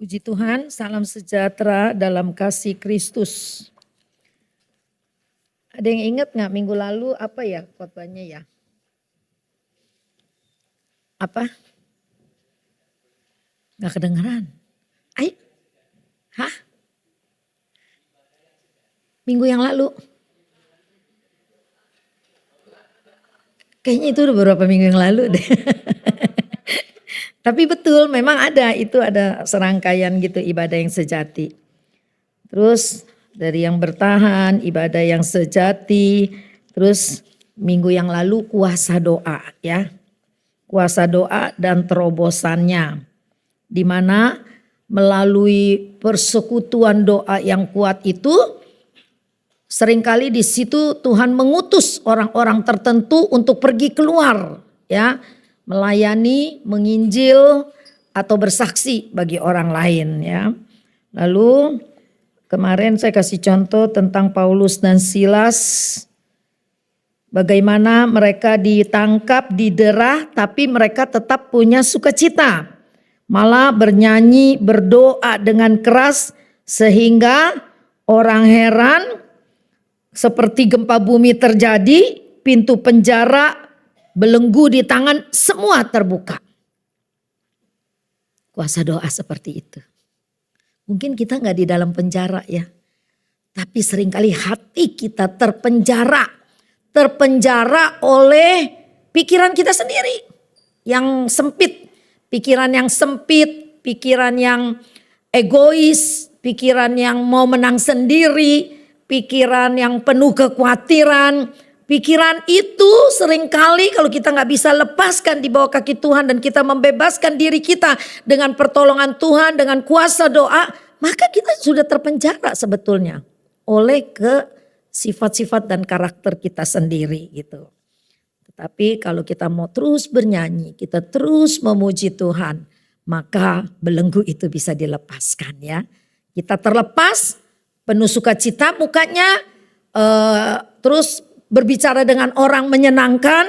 Puji Tuhan, salam sejahtera dalam kasih Kristus. Ada yang ingat gak minggu lalu apa ya khotbahnya ya? Apa? Gak kedengeran. Ayo. Hah? Minggu yang lalu? Kayaknya itu udah beberapa minggu yang lalu deh. Tapi betul memang ada serangkaian gitu ibadah yang sejati. Terus dari yang bertahan, ibadah yang sejati, terus minggu yang lalu kuasa doa ya. Kuasa doa dan terobosannya. Di mana melalui persekutuan doa yang kuat itu seringkali di situ Tuhan mengutus orang-orang tertentu untuk pergi keluar ya. Melayani, menginjil atau bersaksi bagi orang lain ya. Lalu kemarin saya kasih contoh tentang Paulus dan Silas. Bagaimana mereka ditangkap, diderah tapi mereka tetap punya sukacita. Malah bernyanyi, berdoa dengan keras sehingga orang heran seperti gempa bumi terjadi, pintu penjara belenggu di tangan semua terbuka. Kuasa doa seperti itu. Mungkin kita gak di dalam penjara ya. Tapi seringkali hati kita terpenjara. Terpenjara oleh pikiran kita sendiri. Yang sempit. Pikiran yang sempit. Pikiran yang egois. Pikiran yang mau menang sendiri. Pikiran yang penuh kekhawatiran. Pikiran itu seringkali kalau kita gak bisa lepaskan di bawah kaki Tuhan dan kita membebaskan diri kita dengan pertolongan Tuhan, dengan kuasa doa, maka kita sudah terpenjara sebetulnya oleh ke sifat-sifat dan karakter kita sendiri gitu. Tetapi kalau kita mau terus bernyanyi, kita terus memuji Tuhan, maka belenggu itu bisa dilepaskan ya. Kita terlepas, penuh sukacita mukanya, terus berbicara dengan orang menyenangkan,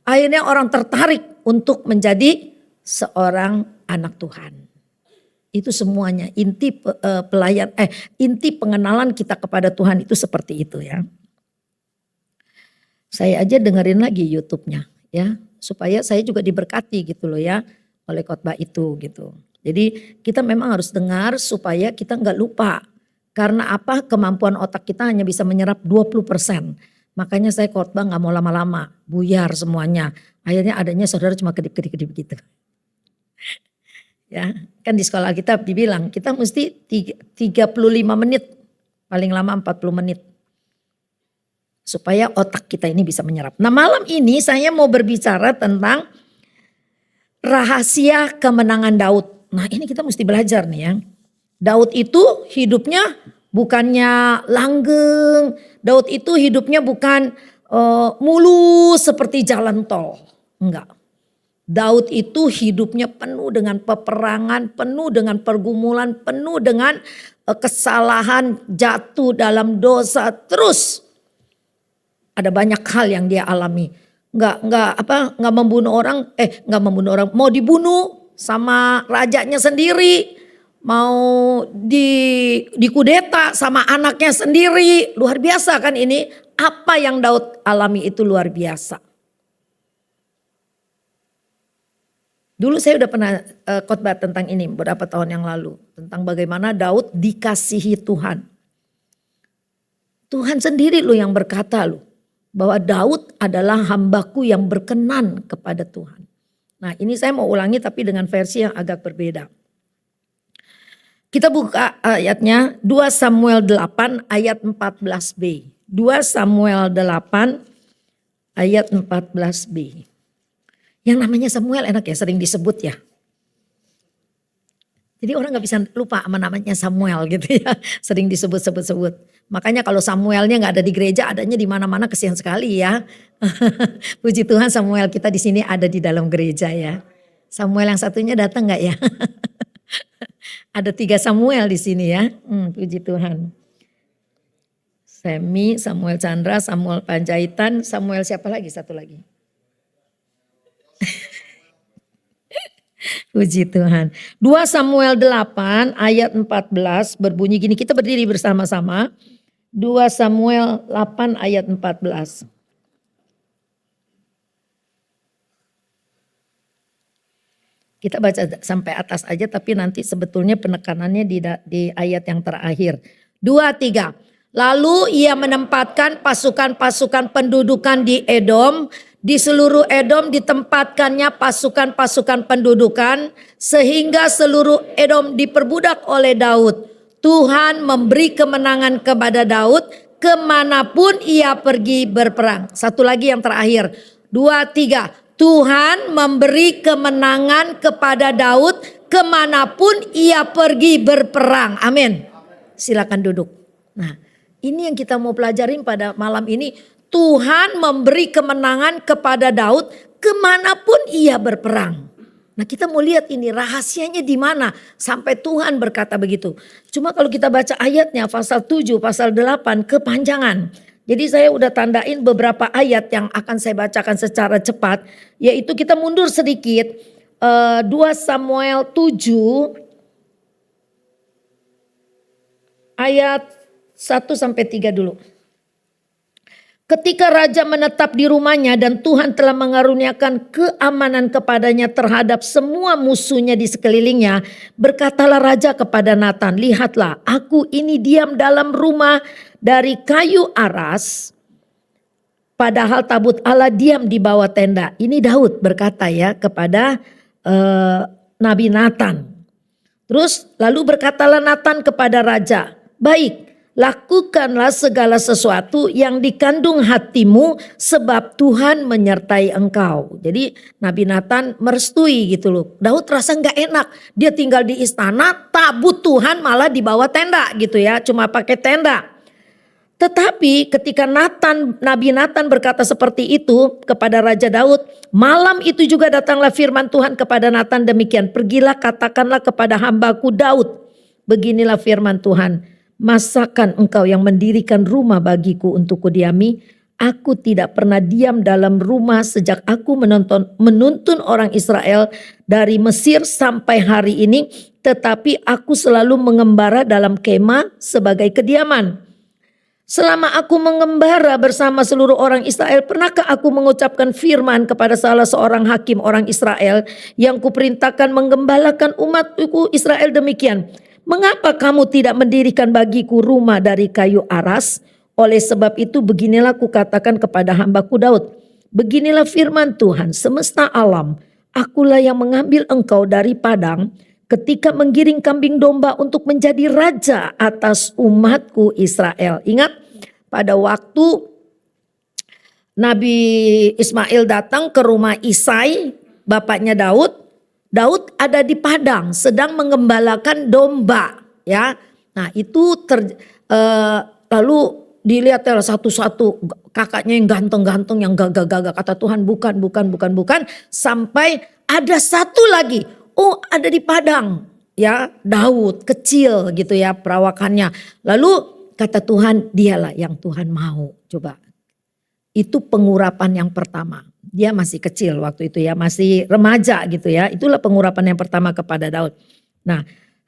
akhirnya orang tertarik untuk menjadi seorang anak Tuhan. Itu semuanya inti inti pengenalan kita kepada Tuhan itu seperti itu ya. Saya aja dengerin lagi YouTube-nya ya, supaya saya juga diberkati gitu loh ya oleh khotbah itu gitu. Jadi kita memang harus dengar supaya kita nggak lupa. Karena apa? Kemampuan otak kita hanya bisa menyerap 20%. Makanya saya khotbah gak mau lama-lama, buyar semuanya. Akhirnya adanya saudara cuma kedip-kedip gitu. Ya, kan di sekolah kita dibilang kita mesti 35 menit, paling lama 40 menit. Supaya otak kita ini bisa menyerap. Nah malam ini saya mau berbicara tentang rahasia kemenangan Daud. Nah ini kita mesti belajar nih ya. Daud itu hidupnya bukannya langgeng, Daud itu hidupnya bukan mulus seperti jalan tol, enggak. Daud itu hidupnya penuh dengan peperangan, penuh dengan pergumulan, penuh dengan kesalahan, jatuh dalam dosa, terus ada banyak hal yang dia alami. Enggak membunuh orang, mau dibunuh sama rajanya sendiri. Mau dikudeta sama anaknya sendiri. Luar biasa kan ini. Apa yang Daud alami itu luar biasa. Dulu saya udah pernah khotbah tentang ini beberapa tahun yang lalu. Tentang bagaimana Daud dikasihi Tuhan. Tuhan sendiri loh yang berkata loh. Bahwa Daud adalah hambaku yang berkenan kepada Tuhan. Nah ini saya mau ulangi tapi dengan versi yang agak berbeda. Kita buka ayatnya 2 Samuel 8 ayat 14b. 2 Samuel 8 ayat 14b. Yang namanya Samuel enak ya, sering disebut ya. Jadi orang gak bisa lupa sama namanya Samuel gitu ya. Sering disebut-sebut-sebut. Makanya kalau Samuelnya gak ada di gereja, adanya di mana-mana, kesian sekali ya. Puji Tuhan Samuel kita di sini ada di dalam gereja ya. Samuel yang satunya datang gak ya? Ada 3 Samuel di sini ya. Puji Tuhan. Semi, Samuel Chandra, Samuel Panjaitan, Samuel siapa lagi? Satu lagi. Puji Tuhan. 2 Samuel 8 ayat 14 berbunyi gini. Kita berdiri bersama-sama. 2 Samuel 8 ayat 14. Kita baca sampai atas aja, tapi nanti sebetulnya penekanannya di ayat yang terakhir. 2, 3. Lalu ia menempatkan pasukan-pasukan pendudukan di Edom. Di seluruh Edom ditempatkannya pasukan-pasukan pendudukan. Sehingga seluruh Edom diperbudak oleh Daud. Tuhan memberi kemenangan kepada Daud kemanapun ia pergi berperang. Satu lagi yang terakhir. 2, 3. Tuhan memberi kemenangan kepada Daud kemanapun ia pergi berperang. Amin. Silakan duduk. Nah, ini yang kita mau pelajarin pada malam ini. Tuhan memberi kemenangan kepada Daud kemanapun ia berperang. Nah, kita mau lihat ini rahasianya di mana sampai Tuhan berkata begitu. Cuma kalau kita baca ayatnya pasal 7, pasal 8 kepanjangan. Jadi saya udah tandain beberapa ayat yang akan saya bacakan secara cepat. Yaitu kita mundur sedikit. 2 Samuel 7 ayat 1-3 dulu. Ketika raja menetap di rumahnya dan Tuhan telah mengaruniakan keamanan kepadanya terhadap semua musuhnya di sekelilingnya. Berkatalah raja kepada Natan, lihatlah aku ini diam dalam rumah dari kayu aras. Padahal tabut Allah diam di bawah tenda. Ini Daud berkata ya kepada Nabi Natan. Terus lalu berkatalah Natan kepada raja, baik. Lakukanlah segala sesuatu yang dikandung hatimu sebab Tuhan menyertai engkau. Jadi Nabi Natan merestui gitu loh. Daud rasa gak enak. Dia tinggal di istana, tabut Tuhan malah di bawah tenda gitu ya. Cuma pakai tenda. Tetapi ketika Nabi Natan berkata seperti itu kepada Raja Daud. Malam itu juga datanglah firman Tuhan kepada Natan demikian. Pergilah katakanlah kepada hambaku Daud. Beginilah firman Tuhan. Masakan engkau yang mendirikan rumah bagiku untuk kudiami? Aku tidak pernah diam dalam rumah sejak aku menuntun orang Israel dari Mesir sampai hari ini. Tetapi aku selalu mengembara dalam kemah sebagai kediaman. Selama aku mengembara bersama seluruh orang Israel, pernahkah aku mengucapkan firman kepada salah seorang hakim orang Israel yang kuperintahkan menggembalakan umatku Israel demikian? Mengapa kamu tidak mendirikan bagiku rumah dari kayu aras? Oleh sebab itu beginilah kukatakan kepada hambaku Daud. Beginilah firman Tuhan semesta alam. Akulah yang mengambil engkau dari padang ketika menggiring kambing domba untuk menjadi raja atas umatku Israel. Ingat pada waktu Nabi Ismail datang ke rumah Isai, bapaknya Daud. Daud ada di padang sedang mengembalakan domba ya. Nah itu lalu dilihat satu-satu kakaknya yang ganteng-ganteng yang gagah-gagah. Kata Tuhan bukan. Sampai ada satu lagi. Oh ada di padang ya Daud kecil gitu ya perawakannya. Lalu kata Tuhan dialah yang Tuhan mau. Coba itu pengurapan yang pertama. Dia masih kecil waktu itu ya, masih remaja gitu ya. Itulah pengurapan yang pertama kepada Daud. Nah,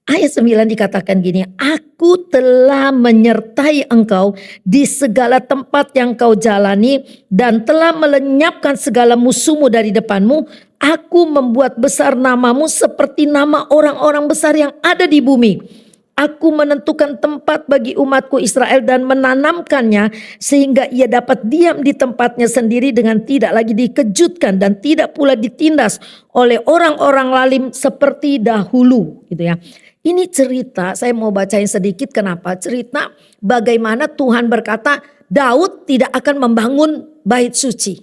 ayat 9 dikatakan gini, aku telah menyertai engkau di segala tempat yang kau jalani dan telah melenyapkan segala musuhmu dari depanmu. Aku membuat besar namamu seperti nama orang-orang besar yang ada di bumi. Aku menentukan tempat bagi umatku Israel dan menanamkannya sehingga ia dapat diam di tempatnya sendiri dengan tidak lagi dikejutkan dan tidak pula ditindas oleh orang-orang lalim seperti dahulu gitu ya. Ini cerita saya mau bacain sedikit kenapa cerita bagaimana Tuhan berkata Daud tidak akan membangun bait suci.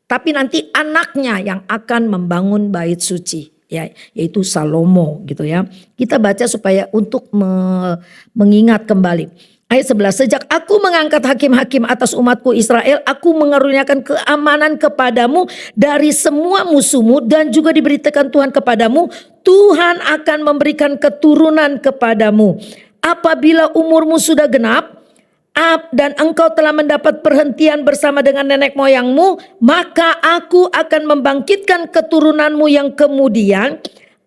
Tapi nanti anaknya yang akan membangun bait suci. Ya, yaitu Salomo gitu ya. Kita baca supaya untuk mengingat kembali. Ayat 11, sejak aku mengangkat hakim-hakim atas umatku Israel, aku mengaruniakan keamanan kepadamu dari semua musuhmu dan juga diberitakan Tuhan kepadamu, Tuhan akan memberikan keturunan kepadamu. Apabila umurmu sudah genap dan engkau telah mendapat perhentian bersama dengan nenek moyangmu, maka aku akan membangkitkan keturunanmu yang kemudian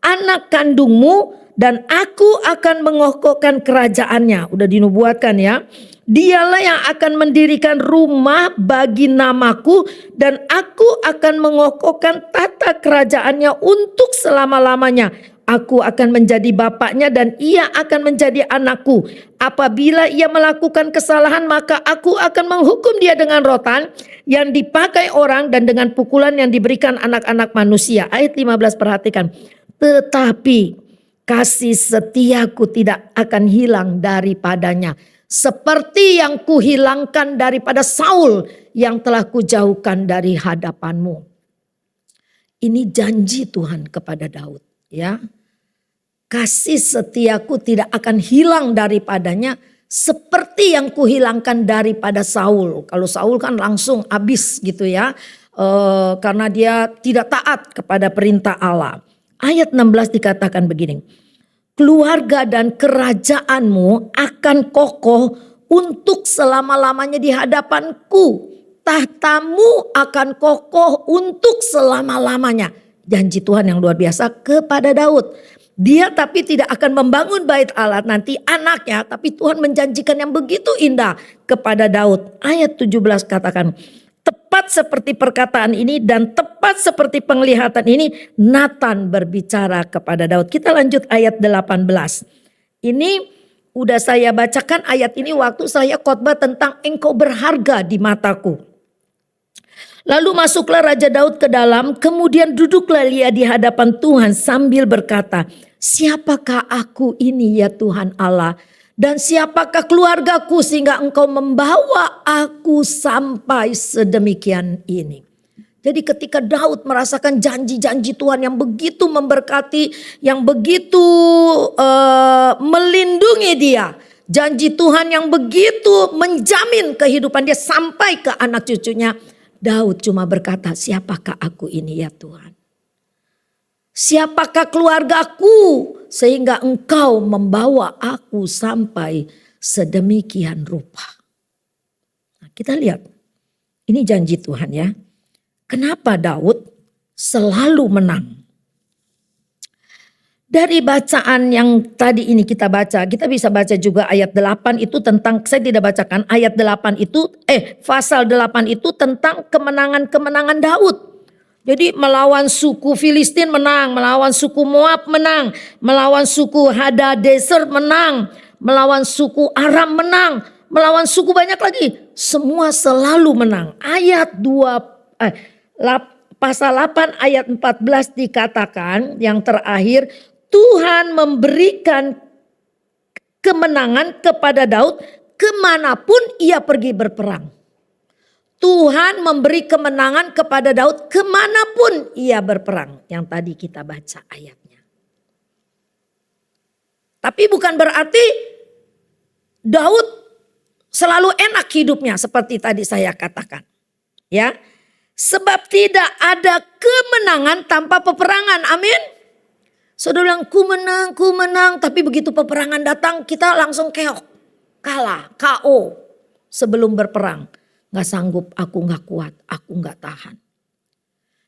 anak kandungmu dan aku akan mengokohkan kerajaannya. Udah dinubuatkan ya. Dialah yang akan mendirikan rumah bagi namaku dan aku akan mengokohkan tata kerajaannya untuk selama-lamanya. Aku akan menjadi bapaknya dan ia akan menjadi anakku. Apabila ia melakukan kesalahan maka aku akan menghukum dia dengan rotan yang dipakai orang dan dengan pukulan yang diberikan anak-anak manusia. Ayat 15 perhatikan. Tetapi kasih setiaku tidak akan hilang daripadanya. Seperti yang kuhilangkan daripada Saul yang telah kujauhkan dari hadapanmu. Ini janji Tuhan kepada Daud ya. Kasih setiaku tidak akan hilang daripadanya seperti yang kuhilangkan daripada Saul. Kalau Saul kan langsung habis gitu ya. Karena dia tidak taat kepada perintah Allah. Ayat 16 dikatakan begini. Keluarga dan kerajaanmu akan kokoh untuk selama-lamanya di hadapanku. Tahtamu akan kokoh untuk selama-lamanya. Janji Tuhan yang luar biasa kepada Daud. Dia tapi tidak akan membangun bait Allah nanti anaknya. Tapi Tuhan menjanjikan yang begitu indah kepada Daud. Ayat 17 katakan. Tepat seperti perkataan ini dan tepat seperti penglihatan ini Nathan berbicara kepada Daud. Kita lanjut ayat 18. Ini udah saya bacakan ayat ini waktu saya khotbah tentang engkau berharga di mataku. Lalu masuklah Raja Daud ke dalam, kemudian duduklah dia di hadapan Tuhan sambil berkata, siapakah aku ini ya Tuhan Allah? Dan siapakah keluargaku sehingga engkau membawa aku sampai sedemikian ini. Jadi ketika Daud merasakan janji-janji Tuhan yang begitu memberkati, yang begitu melindungi dia. Janji Tuhan yang begitu menjamin kehidupan dia sampai ke anak cucunya. Daud cuma berkata, siapakah aku ini ya Tuhan? Siapakah keluargaku sehingga engkau membawa aku sampai sedemikian rupa. Nah, kita lihat, ini janji Tuhan ya. Kenapa Daud selalu menang? Dari bacaan yang tadi ini kita baca, kita bisa baca juga ayat 8 itu tentang, saya tidak bacakan ayat 8 itu, pasal 8 itu tentang kemenangan-kemenangan Daud. Jadi melawan suku Filistin menang, melawan suku Moab menang, melawan suku Hadadezer menang, melawan suku Aram menang, melawan suku banyak lagi. Semua selalu menang. Pasal 8 ayat 14 dikatakan yang terakhir, Tuhan memberikan kemenangan kepada Daud kemanapun ia pergi berperang. Tuhan memberi kemenangan kepada Daud kemanapun ia berperang. Yang tadi kita baca ayatnya. Tapi bukan berarti Daud selalu enak hidupnya seperti tadi saya katakan. Ya, sebab tidak ada kemenangan tanpa peperangan. Amin. Saudara bilang ku menang. Tapi begitu peperangan datang kita langsung keok. Kalah, KO sebelum berperang. Gak sanggup, aku gak kuat, aku gak tahan.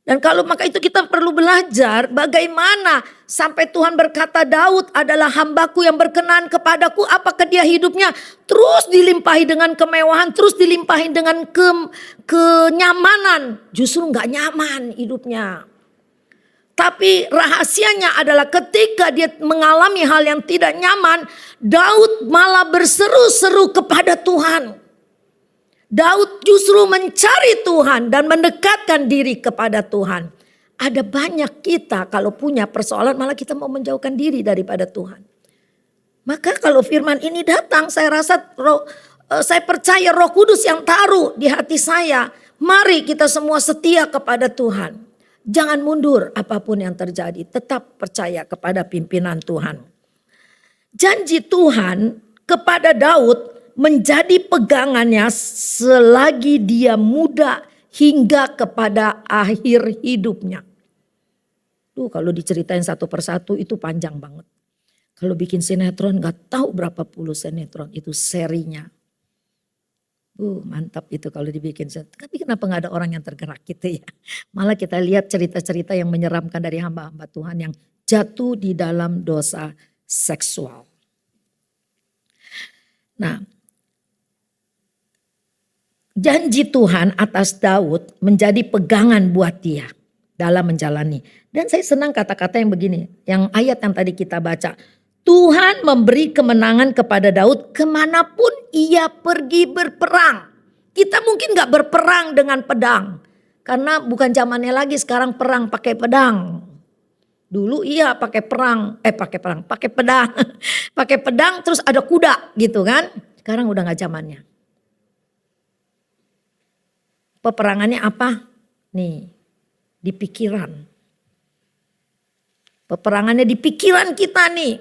Dan kalau maka itu kita perlu belajar bagaimana sampai Tuhan berkata Daud adalah hambaku yang berkenan kepadaku. Apakah dia hidupnya terus dilimpahi dengan kemewahan, terus dilimpahi dengan kenyamanan. Justru gak nyaman hidupnya. Tapi rahasianya adalah ketika dia mengalami hal yang tidak nyaman, Daud malah berseru-seru kepada Tuhan. Daud justru mencari Tuhan dan mendekatkan diri kepada Tuhan. Ada banyak kita kalau punya persoalan malah kita mau menjauhkan diri daripada Tuhan. Maka kalau firman ini datang, saya percaya Roh Kudus yang taruh di hati saya. Mari kita semua setia kepada Tuhan. Jangan mundur apapun yang terjadi, tetap percaya kepada pimpinan Tuhan. Janji Tuhan kepada Daud menjadi pegangannya selagi dia muda hingga kepada akhir hidupnya. Kalau diceritain satu persatu itu panjang banget. Kalau bikin sinetron gak tahu berapa puluh sinetron itu serinya. Mantap itu kalau dibikin. Tapi kenapa gak ada orang yang tergerak gitu ya. Malah kita lihat cerita-cerita yang menyeramkan dari hamba-hamba Tuhan yang jatuh di dalam dosa seksual. Nah, janji Tuhan atas Daud menjadi pegangan buat dia dalam menjalani. Dan saya senang kata-kata yang begini, yang ayat yang tadi kita baca. Tuhan memberi kemenangan kepada Daud kemanapun ia pergi berperang. Kita mungkin gak berperang dengan pedang. Karena bukan zamannya lagi sekarang perang pakai pedang. Dulu iya pakai pedang. Pakai pedang terus ada kuda gitu kan. Sekarang udah gak zamannya. Peperangannya apa? Nih, di pikiran. Peperangannya di pikiran kita nih.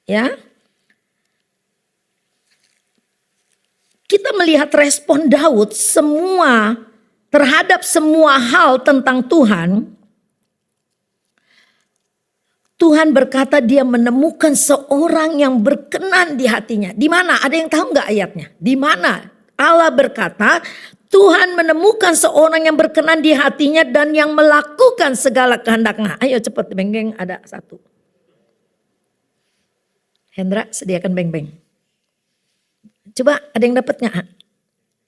Ya. Kita melihat respon Daud terhadap semua hal tentang Tuhan. Tuhan berkata dia menemukan seorang yang berkenan di hatinya. Di mana? Ada yang tahu nggak ayatnya? Di mana? Allah berkata Tuhan menemukan seorang yang berkenan di hatinya dan yang melakukan segala kehendaknya. Ayo cepat beng-beng, ada satu. Hendra sediakan beng-beng. Coba ada yang dapat nggak?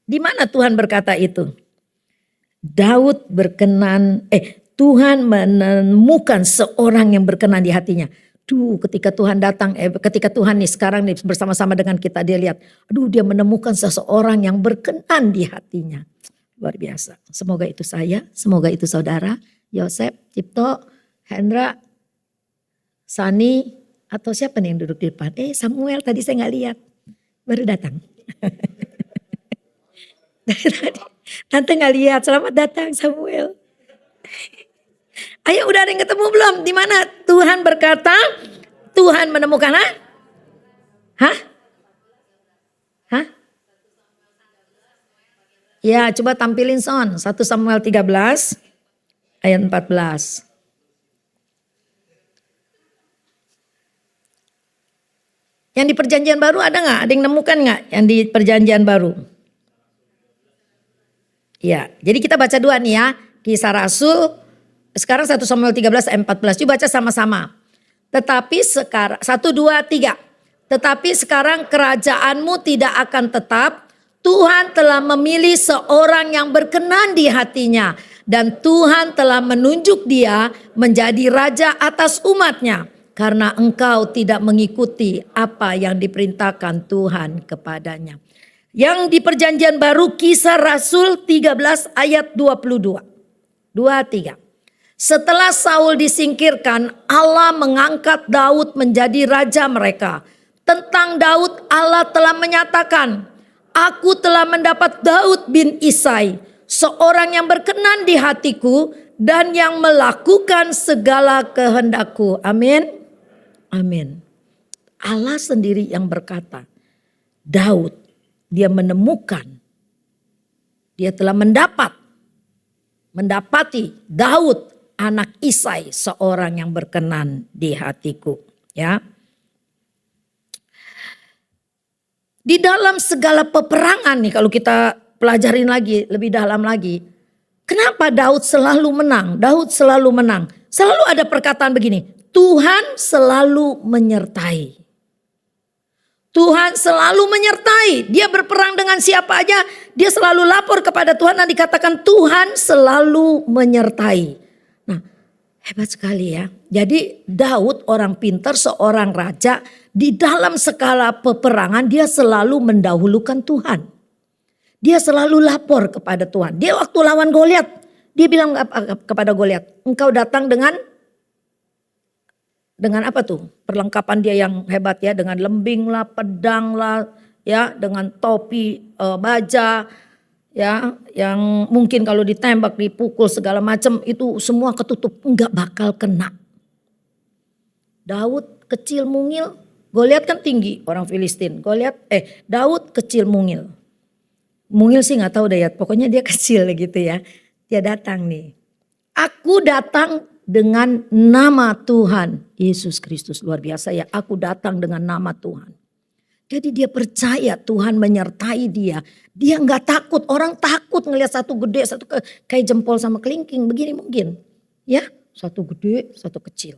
Di mana Tuhan berkata itu? Tuhan menemukan seorang yang berkenan di hatinya. Ketika Tuhan datang, ketika Tuhan nih sekarang nih bersama-sama dengan kita, dia lihat, dia menemukan seseorang yang berkenan di hatinya. Luar biasa. Semoga itu saya, semoga itu saudara, Yosef, Cipto, Hendra, Sani, atau siapa nih yang duduk di depan? Samuel tadi saya nggak lihat, baru datang. Tante nggak lihat, selamat datang Samuel. Ayo udah ada yang ketemu belum? Di mana Tuhan berkata, Tuhan menemukan Ya coba tampilin Son, 1 Samuel 13 ayat 14. Yang di perjanjian baru ada gak? Ada yang nemukan gak yang di perjanjian baru? Ya, jadi kita baca dua nih ya. Kisah Rasul, sekarang 1 Samuel 13 ayat 14. Yuk baca sama-sama. Tetapi sekarang, 1, 2, 3. Tetapi sekarang kerajaanmu tidak akan tetap. Tuhan telah memilih seorang yang berkenan di hatinya. Dan Tuhan telah menunjuk dia menjadi raja atas umatnya. Karena engkau tidak mengikuti apa yang diperintahkan Tuhan kepadanya. Yang di perjanjian baru Kisah Rasul 13 ayat 22. 23. Setelah Saul disingkirkan, Allah mengangkat Daud menjadi raja mereka. Tentang Daud Allah telah menyatakan, aku telah mendapat Daud bin Isai, seorang yang berkenan di hatiku dan yang melakukan segala kehendakku. Amin. Amin. Allah sendiri yang berkata, Daud, dia menemukan, dia telah mendapati Daud anak Isai, seorang yang berkenan di hatiku. Ya. Di dalam segala peperangan nih, kalau kita pelajarin lagi, lebih dalam lagi. Kenapa Daud selalu menang? Daud selalu menang. Selalu ada perkataan begini, Tuhan selalu menyertai. Tuhan selalu menyertai. Dia berperang dengan siapa aja, dia selalu lapor kepada Tuhan dan dikatakan Tuhan selalu menyertai. Nah, hebat sekali ya. Jadi Daud orang pintar, seorang raja, di dalam skala peperangan dia selalu mendahulukan Tuhan. Dia selalu lapor kepada Tuhan. Dia waktu lawan Goliat, dia bilang kepada Goliat, engkau datang dengan apa tuh? Perlengkapan dia yang hebat ya, dengan lembing lah, pedang lah, ya, dengan topi, baja, ya, yang mungkin kalau ditembak, dipukul segala macam itu semua ketutup, enggak bakal kena. Daud kecil mungil, Goliat kan tinggi orang Filistin. Daud kecil mungil. Mungil sih nggak tahu deh ya, pokoknya dia kecil gitu ya. Dia datang nih. Aku datang dengan nama Tuhan Yesus Kristus, luar biasa ya. Aku datang dengan nama Tuhan. Jadi dia percaya Tuhan menyertai dia. Dia nggak takut. Orang takut ngelihat satu gede, satu kayak jempol sama kelingking begini mungkin. Ya, Satu gede, satu kecil.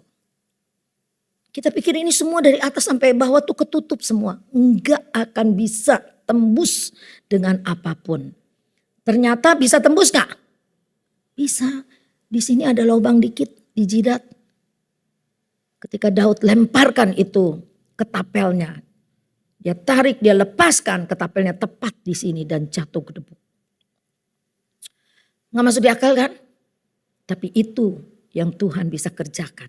Kita pikir ini semua dari atas sampai bawah tuh ketutup semua. Enggak akan bisa tembus dengan apapun. Ternyata bisa tembus gak? Bisa. Di sini ada lubang dikit di jidat. Ketika Daud lemparkan itu ketapelnya. Dia tarik, dia lepaskan ketapelnya tepat di sini dan jatuh ke debu. Gak masuk di akal kan? Tapi itu yang Tuhan bisa kerjakan.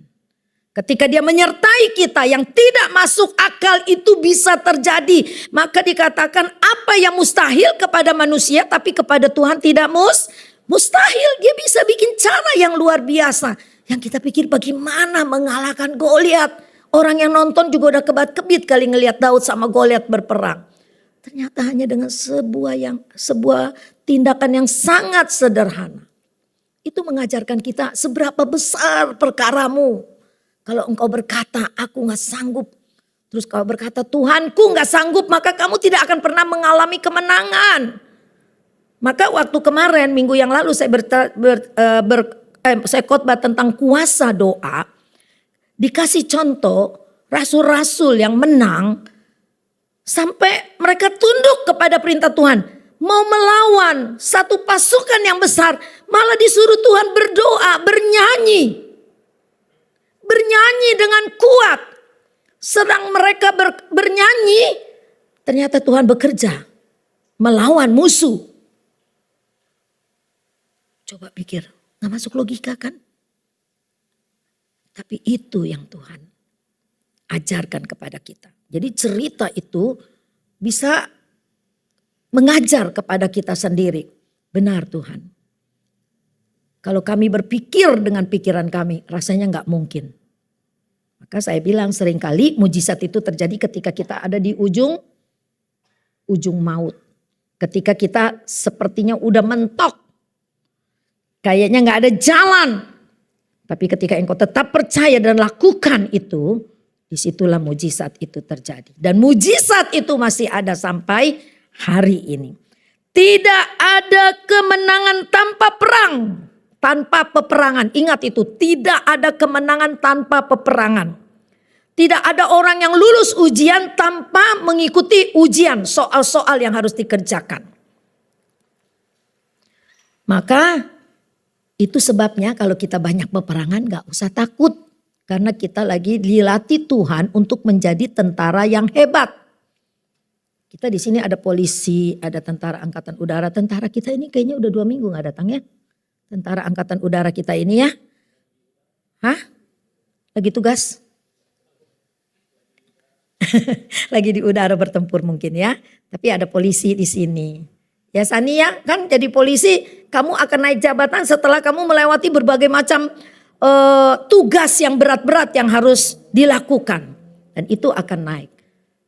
Ketika dia menyertai kita yang tidak masuk akal itu bisa terjadi. Maka dikatakan apa yang mustahil kepada manusia tapi kepada Tuhan tidak mustahil. Dia bisa bikin cara yang luar biasa. Yang kita pikir bagaimana mengalahkan Goliat. Orang yang nonton juga udah kebat-kebit kali ngelihat Daud sama Goliat berperang. Ternyata hanya dengan sebuah tindakan yang sangat sederhana. Itu mengajarkan kita seberapa besar perkaramu. Kalau engkau berkata aku gak sanggup. Terus kau berkata Tuhanku gak sanggup. Maka kamu tidak akan pernah mengalami kemenangan. Maka waktu kemarin minggu yang lalu saya saya khotbah tentang kuasa doa. Dikasih contoh rasul-rasul yang menang. Sampai mereka tunduk kepada perintah Tuhan. Mau melawan satu pasukan yang besar. Malah disuruh Tuhan berdoa, bernyanyi. Bernyanyi dengan kuat. Sedang mereka bernyanyi. Ternyata Tuhan bekerja. Melawan musuh. Coba pikir. Gak masuk logika kan? Tapi itu yang Tuhan ajarkan kepada kita. Jadi cerita itu bisa mengajar kepada kita sendiri. Benar Tuhan. Kalau kami berpikir dengan pikiran kami rasanya gak mungkin. Maka saya bilang seringkali mujizat itu terjadi ketika kita ada di ujung maut. Ketika kita sepertinya udah mentok. Kayaknya gak ada jalan. Tapi ketika engkau tetap percaya dan lakukan itu. Disitulah mujizat itu terjadi. Dan mujizat itu masih ada sampai hari ini. Tidak ada kemenangan tanpa perang. Tanpa peperangan. Ingat itu. Tidak ada kemenangan tanpa peperangan. Tidak ada orang yang lulus ujian tanpa mengikuti ujian. Soal-soal yang harus dikerjakan. Maka itu sebabnya kalau kita banyak peperangan gak usah takut. Karena kita lagi dilatih Tuhan untuk menjadi tentara yang hebat. Kita di sini ada polisi, ada tentara angkatan udara. Tentara kita ini kayaknya udah 2 minggu gak datang ya. Tentara angkatan udara kita ini ya. Hah? Lagi tugas? Lagi di udara bertempur mungkin ya. Tapi ada polisi di sini. Ya Sani ya kan jadi polisi. Kamu akan naik jabatan setelah kamu melewati berbagai macam tugas yang berat-berat yang harus dilakukan. Dan itu akan naik.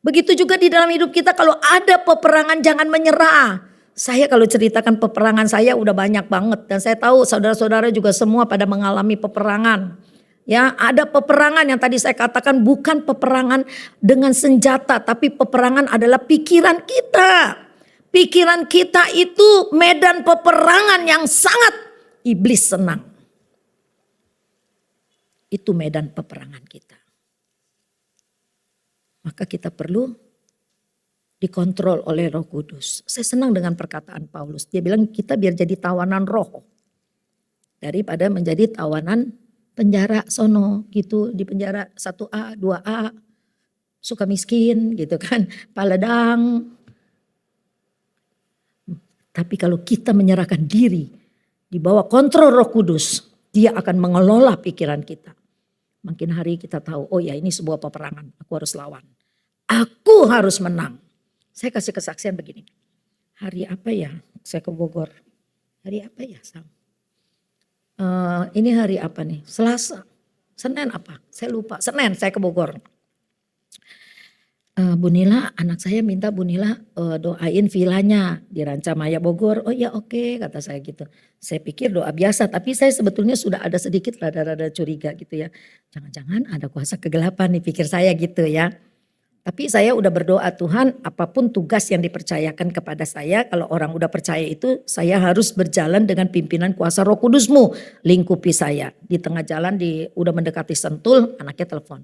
Begitu juga di dalam hidup kita kalau ada peperangan jangan menyerah. Saya kalau ceritakan peperangan saya udah banyak banget. Dan saya tahu saudara-saudara juga semua pada mengalami peperangan. Ya, ada peperangan yang tadi saya katakan bukan peperangan dengan senjata. Tapi peperangan adalah pikiran kita. Pikiran kita itu medan peperangan yang sangat iblis senang. Itu medan peperangan kita. Maka kita perlu dikontrol oleh Roh Kudus. Saya senang dengan perkataan Paulus. Dia bilang kita biar jadi tawanan roh. Daripada menjadi tawanan penjara sono gitu. Di penjara 1A, 2A. Suka miskin gitu kan. Paledang. Tapi kalau kita menyerahkan diri di bawah kontrol Roh Kudus. Dia akan mengelola pikiran kita. Makin hari kita tahu, oh ya ini sebuah peperangan. Aku harus lawan. Aku harus menang. Saya kasih kesaksian begini. Hari apa ya saya ke Bogor? Hari apa ya Sam? Ini hari apa nih? Selasa. Senin apa? Saya lupa. Senin saya ke Bogor. Bu Nila, anak saya minta Bu Nila doain vilanya di Rancamaya Bogor. Oh ya oke, kata saya gitu. Saya pikir doa biasa, tapi saya sebetulnya sudah ada sedikit rada-rada curiga gitu ya. Jangan-jangan ada kuasa kegelapan nih pikir saya gitu ya. Tapi saya udah berdoa, Tuhan apapun tugas yang dipercayakan kepada saya, kalau orang udah percaya itu, saya harus berjalan dengan pimpinan kuasa Roh Kudus-Mu, lingkupi saya. Di tengah jalan udah mendekati Sentul, anaknya telepon.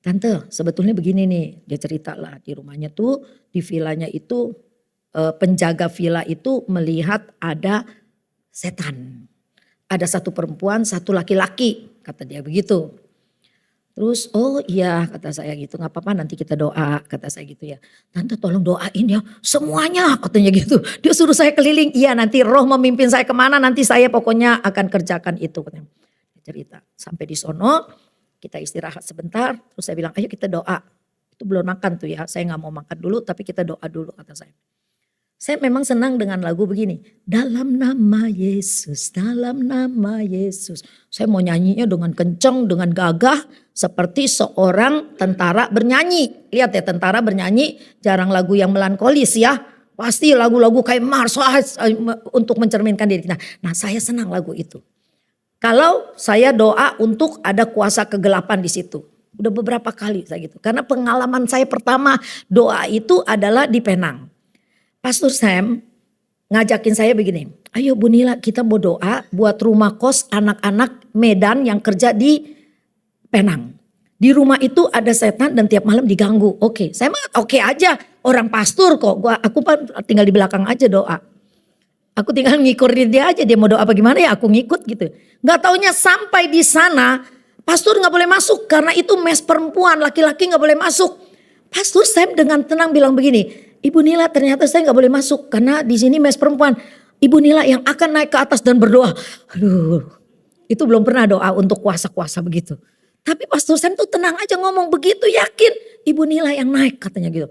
Tante sebetulnya begini nih, dia cerita lah di rumahnya tuh, di vilanya itu penjaga villa itu melihat ada setan. Ada satu perempuan, satu laki-laki, kata dia begitu. Terus oh iya kata saya gitu, gak apa-apa nanti kita doa, kata saya gitu ya. Tante tolong doain ya semuanya, katanya gitu. Dia suruh saya keliling, iya nanti roh memimpin saya kemana, nanti saya pokoknya akan kerjakan itu. Katanya. Cerita sampai di sono, kita istirahat sebentar, terus saya bilang ayo kita doa. Itu belum makan tuh ya, saya gak mau makan dulu tapi kita doa dulu kata saya. Saya memang senang dengan lagu begini. Dalam nama Yesus, dalam nama Yesus. Saya mau nyanyinya dengan kenceng, dengan gagah. Seperti seorang tentara bernyanyi. Lihat ya tentara bernyanyi jarang lagu yang melankolis ya. Pasti lagu-lagu kayak Mars untuk mencerminkan diri kita. Nah saya senang lagu itu. Kalau saya doa untuk ada kuasa kegelapan di situ. Udah beberapa kali saya gitu. Karena pengalaman saya pertama doa itu adalah di Penang. Pastor Sam ngajakin saya begini, ayo Bu Nila kita mau doa buat rumah kos anak-anak Medan yang kerja di Penang. Di rumah itu ada setan dan tiap malam diganggu. Oke, saya mah oke aja, orang pastor kok. Aku tinggal di belakang aja doa. Aku tinggal ngikutin dia aja, dia mau doa apa gimana ya aku ngikut gitu. Gak taunya sampai di sana, pastor gak boleh masuk karena itu mes perempuan, laki-laki gak boleh masuk. Pastor Sam dengan tenang bilang begini, Ibu Nila ternyata saya gak boleh masuk karena di sini mes perempuan. Ibu Nila yang akan naik ke atas dan berdoa. Aduh, itu belum pernah doa untuk kuasa-kuasa begitu. Tapi Pastor Sam tuh tenang aja ngomong begitu yakin. Ibu Nila yang naik katanya gitu.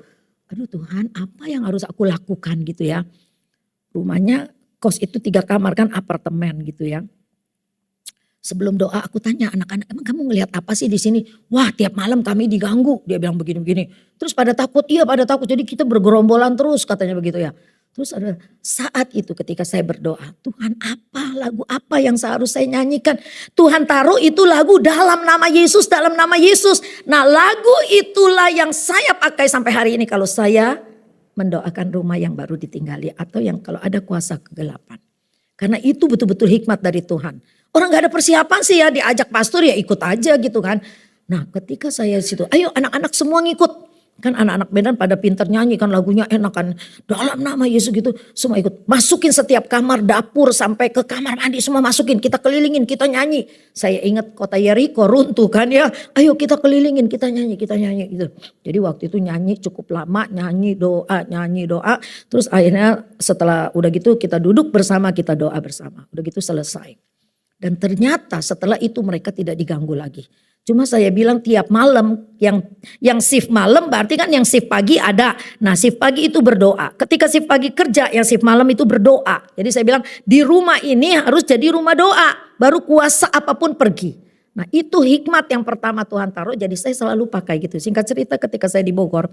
Aduh Tuhan apa yang harus aku lakukan gitu ya. Rumahnya kos itu 3 kamar kan apartemen gitu ya. Sebelum doa aku tanya anak-anak emang kamu ngelihat apa sih di sini? Wah tiap malam kami diganggu dia bilang begini-begini. Terus pada takut iya pada takut jadi kita bergerombolan terus katanya begitu ya. Terus ada saat itu ketika saya berdoa Tuhan apa lagu apa yang seharusnya saya nyanyikan. Tuhan taruh itu lagu dalam nama Yesus dalam nama Yesus. Nah lagu itulah yang saya pakai sampai hari ini kalau saya mendoakan rumah yang baru ditinggali atau yang kalau ada kuasa kegelapan. Karena itu betul-betul hikmat dari Tuhan. Orang gak ada persiapan sih ya diajak pastor ya ikut aja gitu kan. Nah ketika saya di situ ayo anak-anak semua ngikut. Kan anak-anak Medan pada pinter nyanyi kan lagunya enak kan. Dalam nama Yesus gitu semua ikut. Masukin setiap kamar dapur sampai ke kamar mandi semua masukin. Kita kelilingin kita nyanyi. Saya ingat kota Yeriko runtuh kan ya. Ayo kita kelilingin kita nyanyi gitu. Jadi waktu itu nyanyi cukup lama nyanyi doa. Terus akhirnya setelah udah gitu kita duduk bersama kita doa bersama. Udah gitu selesai. Dan ternyata setelah itu mereka tidak diganggu lagi. Cuma saya bilang tiap malam yang shift malam berarti kan yang shift pagi ada. Nah shift pagi itu berdoa. Ketika shift pagi kerja yang shift malam itu berdoa. Jadi saya bilang di rumah ini harus jadi rumah doa. Baru kuasa apapun pergi. Nah itu hikmat yang pertama Tuhan taruh. Jadi saya selalu pakai gitu. Singkat cerita ketika saya di Bogor.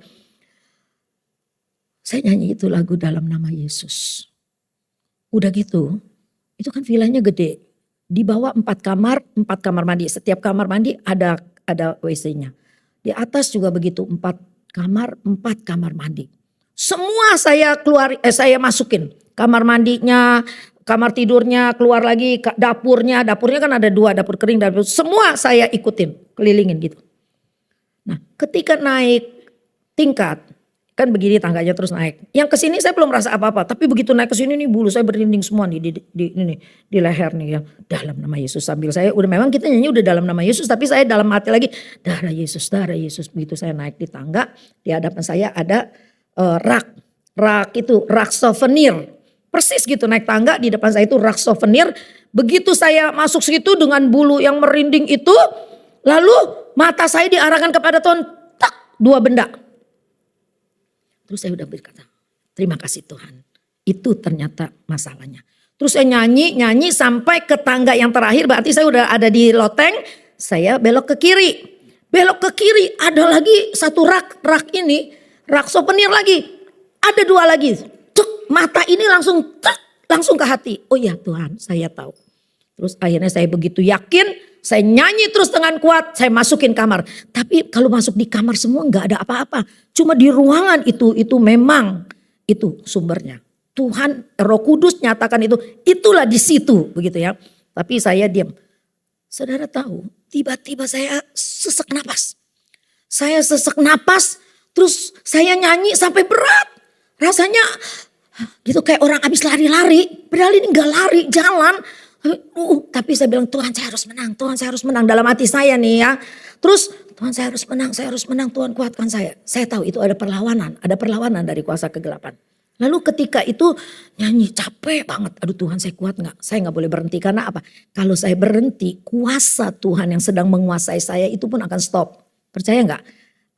Saya nyanyi itu lagu dalam nama Yesus. Udah gitu. Itu kan vilanya gede. Di bawah 4 kamar mandi. Setiap kamar mandi ada WC-nya. Di atas juga begitu 4 kamar mandi. Semua saya masukin. Kamar mandinya, kamar tidurnya, keluar lagi dapurnya. Dapurnya kan ada 2, dapur kering, dapur. Semua saya ikutin, kelilingin gitu. Nah, ketika naik tingkat kan begini tangganya terus naik. Yang kesini saya belum merasa apa-apa. Tapi begitu naik ke sini nih bulu saya berinding semua nih di leher nih ya. Dalam nama Yesus sambil saya udah memang kita nyanyi udah dalam nama Yesus. Tapi saya dalam hati lagi darah Yesus. Begitu saya naik di tangga di hadapan saya ada rak souvenir. Persis gitu naik tangga di depan saya itu rak souvenir. Begitu saya masuk situ dengan bulu yang merinding itu. Lalu mata saya diarahkan kepada Tuhan. Tak 2 benda. Terus saya udah berkata, terima kasih Tuhan. Itu ternyata masalahnya. Terus saya nyanyi sampai ke tangga yang terakhir. Berarti saya udah ada di loteng. Saya belok ke kiri. Belok ke kiri ada lagi satu rak souvenir lagi. Ada 2 lagi. Cuk, mata ini langsung ke hati. Oh ya Tuhan saya tahu. Terus akhirnya saya begitu yakin. saya nyanyi terus dengan kuat, saya masukin kamar. Tapi kalau masuk di kamar semua nggak ada apa-apa. Cuma di ruangan itu memang itu sumbernya. Tuhan Roh Kudus nyatakan itu, itulah di situ begitu ya. Tapi saya diam. Saudara tahu, tiba-tiba saya sesak napas. Saya sesak napas, terus saya nyanyi sampai berat. Rasanya gitu kayak orang habis lari-lari. Padahal ini gak lari, jalan. Tapi saya bilang Tuhan saya harus menang, Tuhan saya harus menang dalam hati saya nih ya. Terus Tuhan saya harus menang, Tuhan kuatkan saya. Saya tahu itu ada perlawanan dari kuasa kegelapan. Lalu ketika itu nyanyi capek banget. Aduh Tuhan saya kuat gak? Saya gak boleh berhenti karena apa? Kalau saya berhenti kuasa Tuhan yang sedang menguasai saya itu pun akan stop. Percaya gak?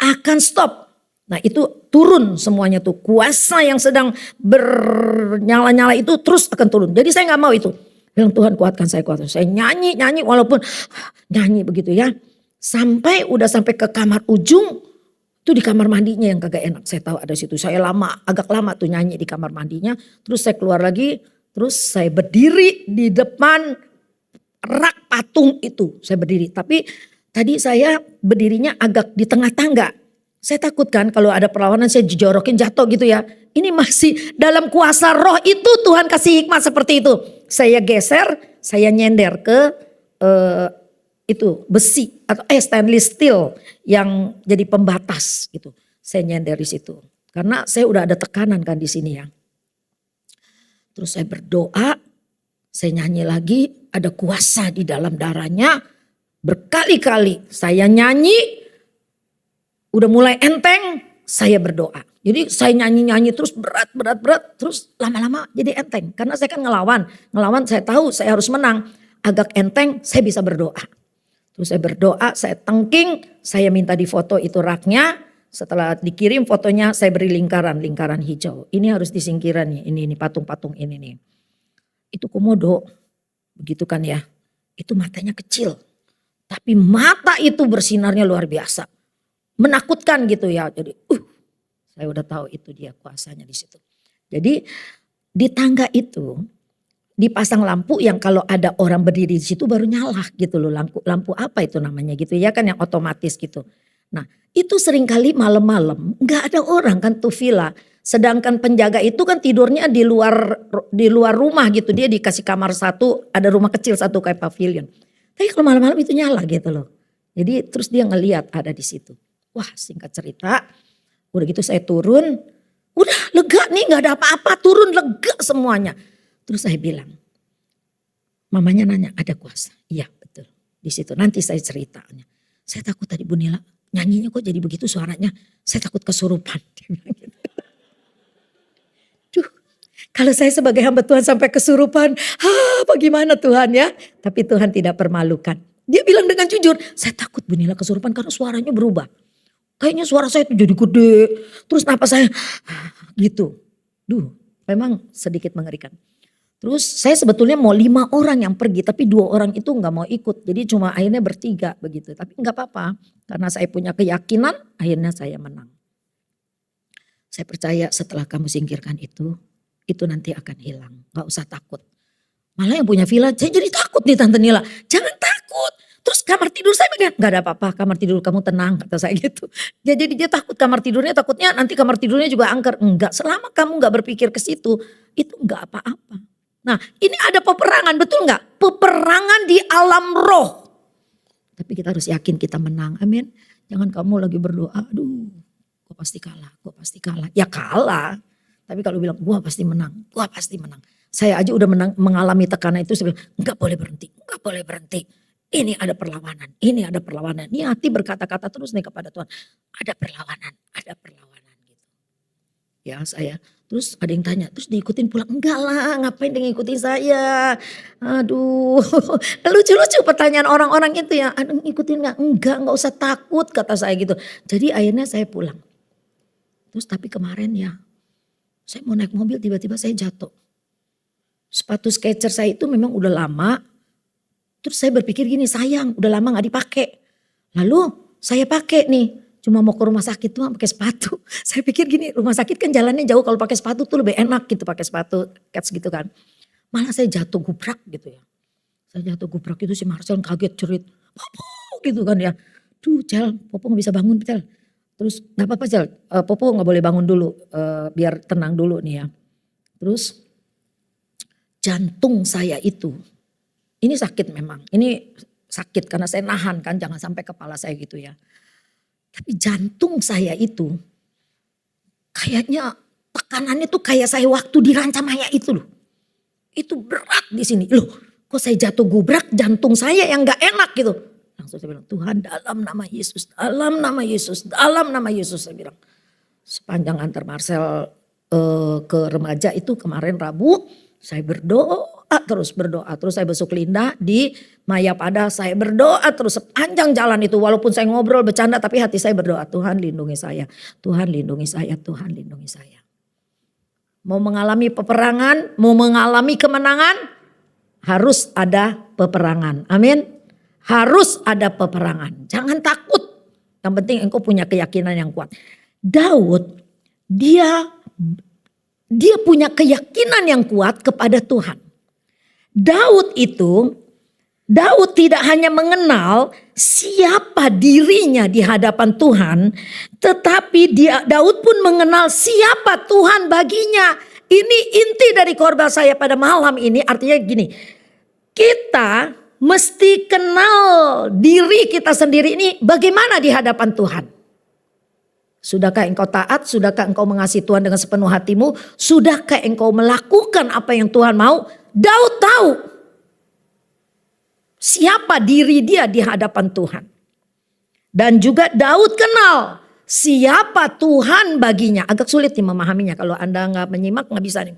Akan stop. Nah itu turun semuanya tuh. Kuasa yang sedang bernyala-nyala itu terus akan turun. Jadi saya gak mau itu. Bilang Tuhan kuatkan saya, kuatkan. Saya nyanyi walaupun nyanyi begitu ya. Sampai sampai ke kamar ujung. Itu di kamar mandinya yang kagak enak. Saya tahu ada situ. Saya agak lama tuh nyanyi di kamar mandinya. Terus saya keluar lagi. Terus saya berdiri di depan rak patung itu. Saya berdiri. Tapi tadi saya berdirinya agak di tengah tangga. Saya takut kan kalau ada perlawanan saya jorokin jatuh gitu ya. Ini masih dalam kuasa roh itu Tuhan kasih hikmat seperti itu. Saya geser, saya nyender ke itu besi atau stainless steel yang jadi pembatas gitu. Saya nyender di situ. Karena saya udah ada tekanan kan di sini ya. Terus saya berdoa, saya nyanyi lagi, ada kuasa di dalam darahnya. Berkali-kali saya nyanyi, udah mulai enteng, saya berdoa. Jadi saya nyanyi terus berat, terus lama-lama jadi enteng. Karena saya kan ngelawan saya tahu saya harus menang. Agak enteng, saya bisa berdoa. Terus saya berdoa, saya tengking, saya minta di foto itu raknya. Setelah dikirim fotonya saya beri lingkaran hijau. Ini harus disingkiran nih, ini patung-patung ini nih. Itu komodo, begitu kan ya. Itu matanya kecil. Tapi mata itu bersinarnya luar biasa. Menakutkan gitu ya. Jadi saya udah tahu itu dia kuasanya di situ. Jadi di tangga itu dipasang lampu yang kalau ada orang berdiri di situ baru nyala gitu loh. Lampu apa itu namanya gitu ya kan yang otomatis gitu. Nah itu seringkali malam-malam gak ada orang kan tuh villa. Sedangkan penjaga itu kan tidurnya di luar rumah gitu. Dia dikasih kamar satu, ada rumah kecil satu kayak pavilion. Tapi kalau malam-malam itu nyala gitu loh. Jadi terus dia ngelihat ada di situ. Wah singkat cerita, udah gitu saya turun, udah lega nih gak ada apa-apa, turun lega semuanya. Terus saya bilang, mamanya nanya ada kuasa? Iya betul, di situ nanti saya ceritanya. Saya takut tadi Bu Nila, nyanyinya kok jadi begitu suaranya, saya takut kesurupan. Dia bilang gitu. Duh, kalau saya sebagai hamba Tuhan sampai kesurupan, bagaimana Tuhan ya? Tapi Tuhan tidak permalukan. Dia bilang dengan jujur, saya takut Bu Nila kesurupan karena suaranya berubah. Kayaknya suara saya itu jadi gede. Terus napas saya gitu. Memang sedikit mengerikan. Terus saya sebetulnya mau 5 orang yang pergi. Tapi 2 orang itu gak mau ikut. Jadi cuma akhirnya bertiga begitu. Tapi gak apa-apa. Karena saya punya keyakinan akhirnya saya menang. Saya percaya setelah kamu singkirkan itu nanti akan hilang. Gak usah takut. Malah yang punya villa, saya jadi takut nih Tante Nila. Jangan takut. Terus kamar tidur saya bilang, gak ada apa-apa kamar tidur kamu tenang kata saya gitu. Jadi dia takut kamar tidurnya, takutnya nanti kamar tidurnya juga angker. Enggak, selama kamu gak berpikir ke situ, itu gak apa-apa. Nah ini ada peperangan, betul gak? Peperangan di alam roh. Tapi kita harus yakin kita menang, amin. Jangan kamu lagi berdoa, aduh gue pasti kalah. Ya kalah, tapi kalau bilang gue pasti menang. Saya aja udah mengalami tekanan itu, saya bilang gak boleh berhenti. Ini ada perlawanan. Ini hati berkata-kata terus nih kepada Tuhan. Ada perlawanan gitu. Ya saya. Terus ada yang tanya, terus diikutin pulang. Enggak lah, ngapain dia ngikutin saya. Aduh, lucu-lucu pertanyaan orang-orang itu ya. Aduh ngikutin gak? Enggak usah takut kata saya gitu. Jadi akhirnya saya pulang. Terus tapi kemarin ya, saya mau naik mobil tiba-tiba saya jatuh. Sepatu Skechers saya itu memang udah lama. Terus saya berpikir gini, sayang udah lama gak dipakai. Lalu saya pakai nih, cuma mau ke rumah sakit tuh pakai sepatu. Saya pikir gini, rumah sakit kan jalannya jauh, kalau pakai sepatu tuh lebih enak gitu pakai sepatu Keds gitu kan. Malah saya jatuh gubrak gitu ya. Saya jatuh gubrak itu si Marcel kaget cerit. Popo gitu kan ya. Duh Cel, Popo gak bisa bangun Cel. Terus gak apa-apa Cel, Popo gak boleh bangun dulu. Biar tenang dulu nih ya. Terus jantung saya itu. Ini sakit memang. Ini sakit karena saya nahan kan. Jangan sampai kepala saya gitu ya. Tapi jantung saya itu. Kayaknya tekanannya tuh kayak saya waktu dirancam ayah itu loh. Itu berat di sini. Loh kok saya jatuh gubrak jantung saya yang gak enak gitu. Langsung saya bilang Tuhan dalam nama Yesus, dalam nama Yesus, dalam nama Yesus saya bilang. Sepanjang antar Marcel ke remaja itu kemarin Rabu saya berdoa terus. Saya besok Linda di Mayapada saya berdoa terus sepanjang jalan itu. Walaupun saya ngobrol bercanda tapi hati saya berdoa. Tuhan lindungi saya, Tuhan lindungi saya, Tuhan lindungi saya. Mau mengalami peperangan, mau mengalami kemenangan harus ada peperangan. Amin. Harus ada peperangan. Jangan takut. Yang penting engkau punya keyakinan yang kuat. Daud dia punya keyakinan yang kuat kepada Tuhan. Daud tidak hanya mengenal siapa dirinya di hadapan Tuhan, tetapi Daud pun mengenal siapa Tuhan baginya. Ini inti dari khotbah saya pada malam ini, artinya gini, kita mesti kenal diri kita sendiri ini bagaimana di hadapan Tuhan. Sudahkah engkau taat? Sudahkah engkau mengasihi Tuhan dengan sepenuh hatimu? Sudahkah engkau melakukan apa yang Tuhan mau? Daud tahu siapa diri dia di hadapan Tuhan. Dan juga Daud kenal siapa Tuhan baginya. Agak sulit nih memahaminya kalau Anda nggak menyimak nggak bisa nih.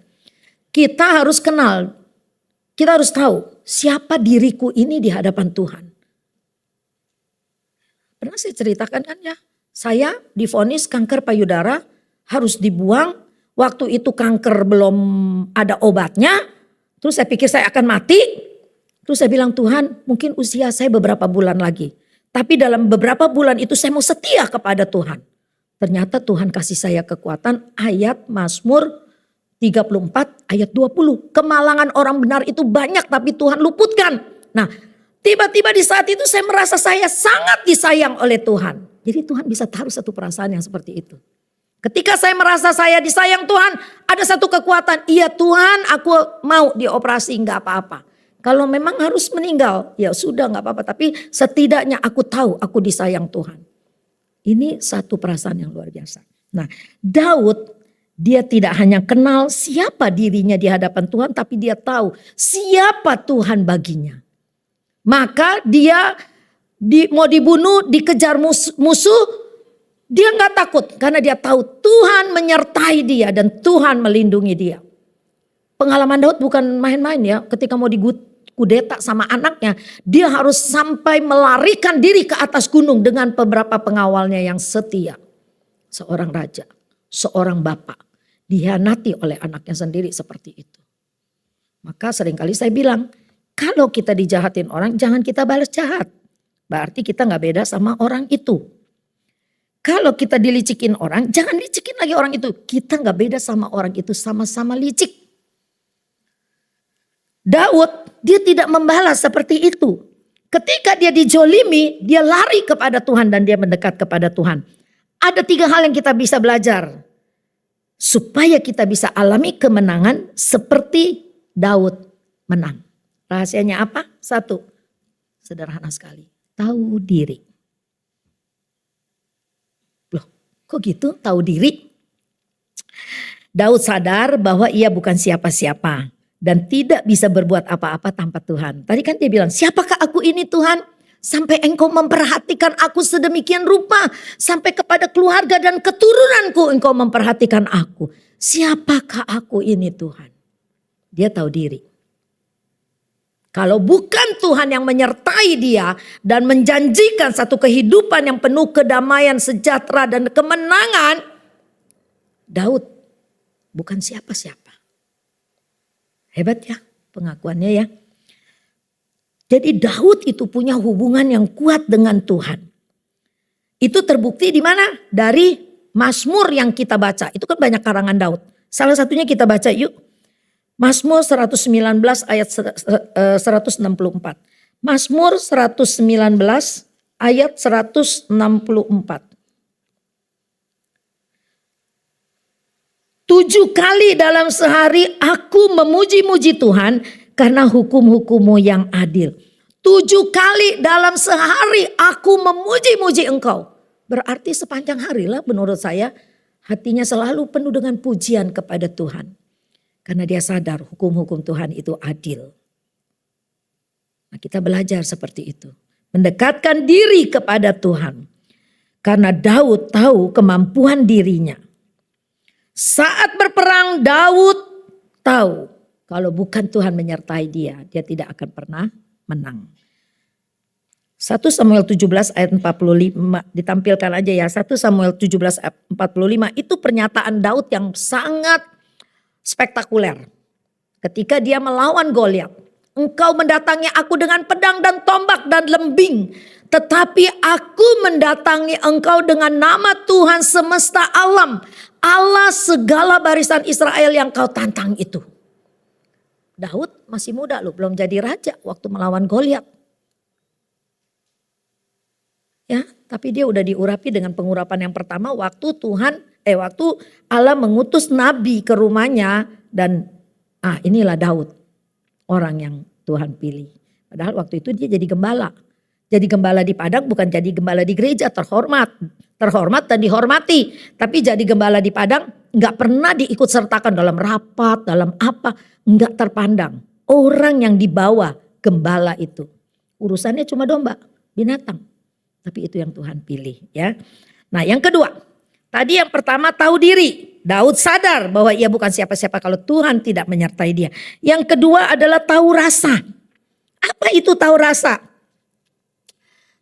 Kita harus kenal, kita harus tahu siapa diriku ini di hadapan Tuhan. Pernah saya ceritakan kan ya. Saya divonis kanker payudara harus dibuang. Waktu itu kanker belum ada obatnya. Terus saya pikir saya akan mati. Terus saya bilang Tuhan mungkin usia saya beberapa bulan lagi. Tapi dalam beberapa bulan itu saya mau setia kepada Tuhan. Ternyata Tuhan kasih saya kekuatan ayat Mazmur 34 ayat 20. Kemalangan orang benar itu banyak tapi Tuhan luputkan. Nah tiba-tiba di saat itu saya merasa saya sangat disayang oleh Tuhan. Jadi Tuhan bisa taruh satu perasaan yang seperti itu. Ketika saya merasa saya disayang Tuhan, ada satu kekuatan. Iya Tuhan, aku mau dioperasi nggak apa-apa. Kalau memang harus meninggal, ya sudah nggak apa-apa. Tapi setidaknya aku tahu aku disayang Tuhan. Ini satu perasaan yang luar biasa. Nah, Daud dia tidak hanya kenal siapa dirinya di hadapan Tuhan, tapi dia tahu siapa Tuhan baginya. Maka dia mau dibunuh, dikejar musuh, dia nggak takut karena dia tahu Tuhan menyertai dia dan Tuhan melindungi dia. Pengalaman Daud bukan main-main ya, ketika mau digudeta sama anaknya, dia harus sampai melarikan diri ke atas gunung dengan beberapa pengawalnya yang setia. Seorang raja, seorang bapak, dihianati oleh anaknya sendiri seperti itu. Maka seringkali saya bilang, kalau kita dijahatin orang jangan kita balas jahat. Berarti kita gak beda sama orang itu. Kalau kita dilicikin orang, jangan licikin lagi orang itu. Kita gak beda sama orang itu, sama-sama licik. Daud, dia tidak membalas seperti itu. Ketika dia dijolimi, dia lari kepada Tuhan dan dia mendekat kepada Tuhan. Ada 3 hal yang kita bisa belajar. Supaya kita bisa alami kemenangan seperti Daud menang. Rahasianya apa? 1, sederhana sekali. Tahu diri. Loh, kok gitu tahu diri? Daud sadar bahwa ia bukan siapa-siapa dan tidak bisa berbuat apa-apa tanpa Tuhan. Tadi kan dia bilang, siapakah aku ini Tuhan? Sampai engkau memperhatikan aku sedemikian rupa. Sampai kepada keluarga dan keturunanku engkau memperhatikan aku. Siapakah aku ini Tuhan? Dia tahu diri. Kalau bukan Tuhan yang menyertai dia dan menjanjikan satu kehidupan yang penuh kedamaian, sejahtera dan kemenangan, Daud bukan siapa-siapa. Hebat ya pengakuannya ya. Jadi Daud itu punya hubungan yang kuat dengan Tuhan. Itu terbukti di mana? Dari Mazmur yang kita baca. Itu kan banyak karangan Daud. Salah satunya kita baca yuk. Mazmur 119 ayat 164. Mazmur 119 ayat 164. 7 kali dalam sehari aku memuji-muji Tuhan karena hukum-hukum-Mu yang adil. 7 kali dalam sehari aku memuji-muji Engkau. Berarti sepanjang hari lah menurut saya hatinya selalu penuh dengan pujian kepada Tuhan. Karena dia sadar hukum-hukum Tuhan itu adil. Nah, kita belajar seperti itu. Mendekatkan diri kepada Tuhan. Karena Daud tahu kemampuan dirinya. Saat berperang Daud tahu kalau bukan Tuhan menyertai dia tidak akan pernah menang. 1 Samuel 17 ayat 45 ditampilkan aja ya. 1 Samuel 17 ayat 45 itu pernyataan Daud yang sangat spektakuler. Ketika dia melawan Goliat. Engkau mendatangi aku dengan pedang dan tombak dan lembing. Tetapi aku mendatangi engkau dengan nama Tuhan semesta alam. Allah segala barisan Israel yang kau tantang itu. Daud masih muda loh, belum jadi raja waktu melawan Goliat. Ya, tapi dia udah diurapi dengan pengurapan yang pertama waktu waktu Allah mengutus nabi ke rumahnya dan inilah Daud. Orang yang Tuhan pilih. Padahal waktu itu dia jadi gembala. Jadi gembala di padang bukan jadi gembala di gereja, terhormat dan dihormati. Tapi jadi gembala di padang gak pernah diikut sertakan dalam rapat, dalam apa. Gak terpandang. Orang yang dibawa gembala itu. Urusannya cuma domba, binatang. Tapi itu yang Tuhan pilih ya. Nah yang kedua. Tadi yang pertama tahu diri. Daud sadar bahwa ia bukan siapa-siapa kalau Tuhan tidak menyertai dia. Yang kedua adalah tahu rasa. Apa itu tahu rasa?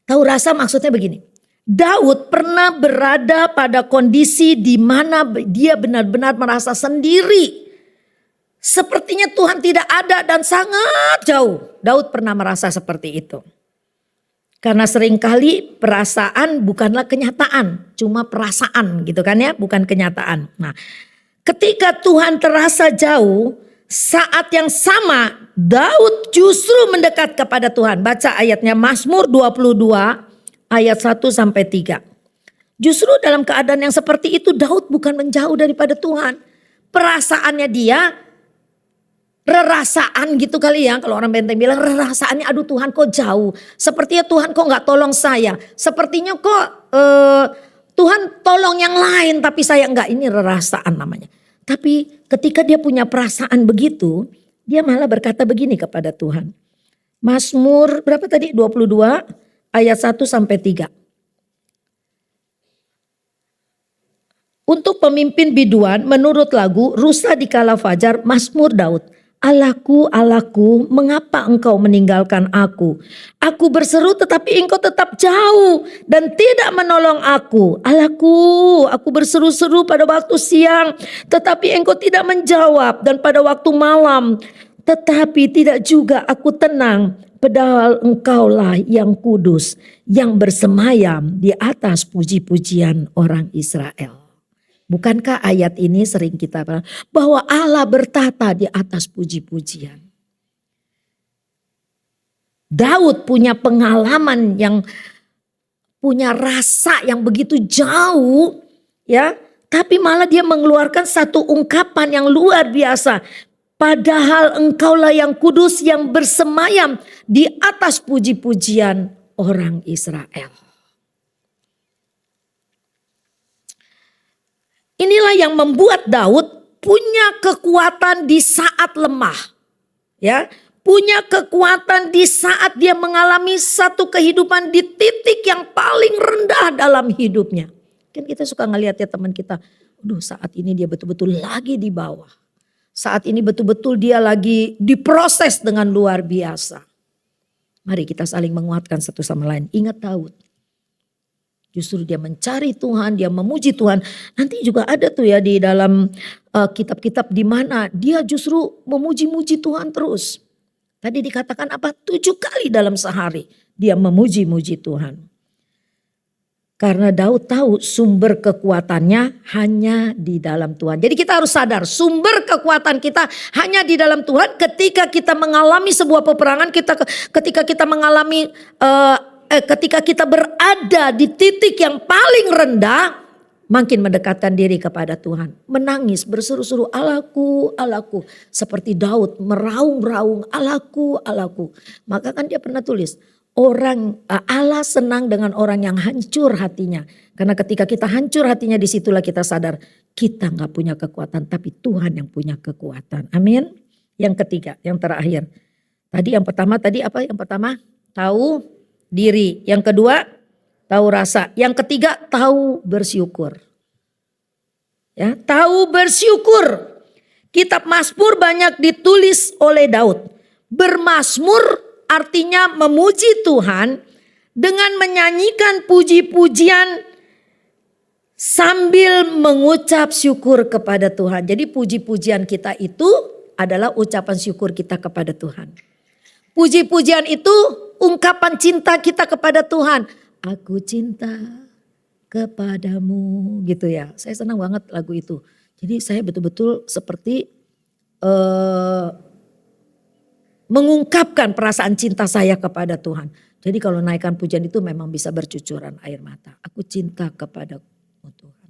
Tahu rasa maksudnya begini. Daud pernah berada pada kondisi di mana dia benar-benar merasa sendiri. Sepertinya Tuhan tidak ada dan sangat jauh. Daud pernah merasa seperti itu. Karena seringkali perasaan bukanlah kenyataan, cuma perasaan gitu kan ya, bukan kenyataan. Nah, ketika Tuhan terasa jauh, saat yang sama Daud justru mendekat kepada Tuhan. Baca ayatnya Mazmur 22 ayat 1 sampai 3. Justru dalam keadaan yang seperti itu Daud bukan menjauh daripada Tuhan. Perasaannya dia rerasaan gitu kali ya, kalau orang Benteng bilang rerasaannya aduh Tuhan kok jauh, sepertinya Tuhan kok gak tolong saya, sepertinya kok Tuhan tolong yang lain tapi saya enggak, ini rerasaan namanya. Tapi ketika dia punya perasaan begitu, dia malah berkata begini kepada Tuhan. Mazmur berapa tadi? 22 ayat 1 sampai 3. Untuk pemimpin biduan menurut lagu Rusa di Kala Fajar, Mazmur Daud. Allahku, Allahku, mengapa engkau meninggalkan aku? Aku berseru tetapi engkau tetap jauh dan tidak menolong aku. Allahku, aku berseru-seru pada waktu siang tetapi engkau tidak menjawab. Dan pada waktu malam tetapi tidak juga aku tenang. Padahal engkaulah yang kudus yang bersemayam di atas puji-pujian orang Israel. Bukankah ayat ini sering kita bilang bahwa Allah bertata di atas puji-pujian. Daud punya pengalaman yang punya rasa yang begitu jauh ya, tapi malah dia mengeluarkan satu ungkapan yang luar biasa. Padahal engkaulah yang kudus yang bersemayam di atas puji-pujian orang Israel. Inilah yang membuat Daud punya kekuatan di saat lemah. Ya, punya kekuatan di saat dia mengalami satu kehidupan di titik yang paling rendah dalam hidupnya. Kan kita suka ngelihat ya teman kita, saat ini dia betul-betul lagi di bawah. Saat ini betul-betul dia lagi diproses dengan luar biasa. Mari kita saling menguatkan satu sama lain. Ingat Daud. Justru dia mencari Tuhan, dia memuji Tuhan. Nanti juga ada tuh ya di dalam kitab-kitab di mana dia justru memuji-muji Tuhan terus. Tadi dikatakan apa? 7 kali dalam sehari dia memuji-muji Tuhan. Karena Daud tahu sumber kekuatannya hanya di dalam Tuhan. Jadi kita harus sadar sumber kekuatan kita hanya di dalam Tuhan. Ketika kita mengalami sebuah peperangan, ketika kita mengalami, ketika kita berada di titik yang paling rendah, makin mendekatkan diri kepada Tuhan. Menangis, berseru-seru, Allahku, Allahku. Seperti Daud meraung-raung, Allahku, Allahku. Maka kan dia pernah tulis, Allah senang dengan orang yang hancur hatinya. Karena ketika kita hancur hatinya, disitulah kita sadar kita gak punya kekuatan, tapi Tuhan yang punya kekuatan. Amin. Yang ketiga, yang terakhir. Tadi yang pertama, Yang pertama tahu diri. Yang kedua tahu rasa. Yang ketiga tahu bersyukur. Ya, tahu bersyukur. Kitab Mazmur banyak ditulis oleh Daud. Bermazmur artinya memuji Tuhan dengan menyanyikan puji-pujian sambil mengucap syukur kepada Tuhan. Jadi puji-pujian kita itu adalah ucapan syukur kita kepada Tuhan. Puji-pujian itu ungkapan cinta kita kepada Tuhan. Aku cinta kepadamu, gitu ya. Saya senang banget lagu itu. Jadi saya betul-betul seperti mengungkapkan perasaan cinta saya kepada Tuhan. Jadi kalau naikkan pujian itu memang bisa bercucuran air mata. Aku cinta kepadamu Tuhan.